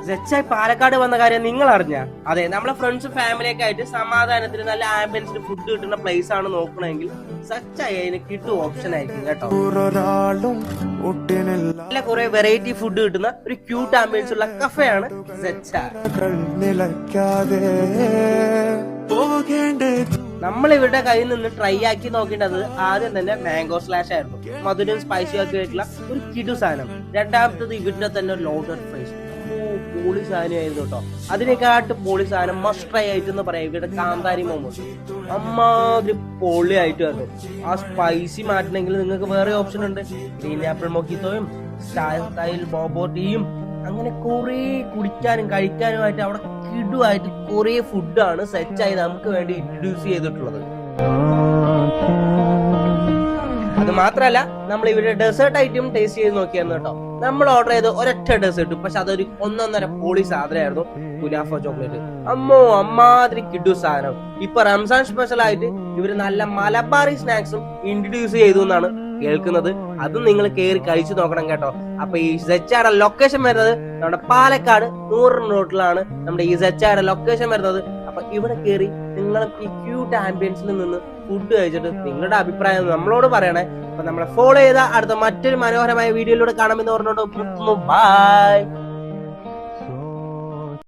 സെച്ചായി പാലക്കാട് വന്ന കാര്യം നിങ്ങൾ അറിഞ്ഞ? അതെ, നമ്മളെ ഫ്രണ്ട്സും ഫാമിലിയൊക്കെ ആയിട്ട് സമാധാനത്തിന് നല്ല ആംബിയൻസിൽ ഫുഡ് കിട്ടുന്ന പ്ലേസ് ആണ് നോക്കണമെങ്കിൽ സെച്ചായി അതിന് കിട്ടും ഓപ്ഷൻ ആയിരിക്കും കേട്ടോ. നല്ല കുറെ വെറൈറ്റി ഫുഡ് കിട്ടുന്ന ഒരു ക്യൂട്ട് ആംബിയൻസ് ഉള്ള കഫേയാണ് സെച്ചായി. നമ്മൾ ഇവരുടെ കയ്യിൽ നിന്ന് ട്രൈ ആക്കി നോക്കേണ്ടത് ആദ്യം തന്നെ മാംഗോ സ്ലാഷ് ആയിരുന്നു. മധുരം സ്പൈസി ആക്കി വെക്കുള്ള ഒരു കിടു സാധനം. രണ്ടാമത്തത് ഇവരുടെ തന്നെ ലോഡഡ് ഫ്രൈസ്. പൊളി സാധനമായിരുന്നു കേട്ടോ. അതിനെക്കാട്ട് പൊളി സാധനം മസ്റ്റ് ട്രൈ ആയിട്ടെന്ന് പറയാം ഇവരുടെ കാന്താരി മോമോസ്. അമ്മാതിരി പൊളി ആയിട്ട് വന്നു. ആ സ്പൈസി മാറ്റണമെങ്കിൽ നിങ്ങൾക്ക് വേറെ ഓപ്ഷൻ ഉണ്ട്. ഗ്രീൻ ആപ്പിൾ മൊക്കിത്തോയും സ്റ്റൈൽ ബോബോ ടീയും അങ്ങനെ കുറെ കുടിക്കാനും കഴിക്കാനുമായിട്ട് അവിടെ കിടുവായിട്ട് കുറെ ഫുഡാണ് സെറ്റായി നമുക്ക് വേണ്ടി ഇൻട്രൊഡ്യൂസ് ചെയ്തിട്ടുള്ളത്. അത് മാത്രല്ല നമ്മൾ ഇവരുടെ ഡെസേർട്ട് ഐറ്റം ടേസ്റ്റ് ചെയ്ത് നോക്കിയായിരുന്നു കേട്ടോ. നമ്മൾ ഓർഡർ ചെയ്ത് ഒരൊറ്റ ഡെസേർട്ട്, പക്ഷെ അതൊരു 1.5 പൊളി സാധനമായിരുന്നു. കുനാഫ ചോക്ലേറ്റ്. അമ്മാതിരി കിഡു സാധനം. ഇപ്പൊ റംസാൻ സ്പെഷ്യൽ ആയിട്ട് ഇവര് നല്ല മലബാറി സ്നാക്സും ഇൻട്രൊഡ്യൂസ് ചെയ്തു എന്നാണ് കേൾക്കുന്നത്. അതും നിങ്ങൾ കയറി കഴിച്ചു നോക്കണം കേട്ടോ. അപ്പൊ ഈ സെച്ചാറ ലൊക്കേഷൻ വരുന്നത് നമ്മുടെ പാലക്കാട് 100 റോഡിലാണ് നമ്മുടെ ഈ സെച്ചാറ ലൊക്കേഷൻ വരുന്നത്. അപ്പൊ ഇവിടെ കയറി നിങ്ങൾ ഈ ക്യൂട്ട് ആംബിയൻസിൽ നിന്ന് ഫുഡ് കഴിച്ചിട്ട് നിങ്ങളുടെ അഭിപ്രായം നമ്മളോട് പറയണേ. അപ്പൊ നമ്മളെ ഫോളോ ചെയ്ത അടുത്ത മറ്റൊരു മനോഹരമായ വീഡിയോയിലൂടെ കാണാമെന്ന് പറഞ്ഞോണ്ട് ബൈ.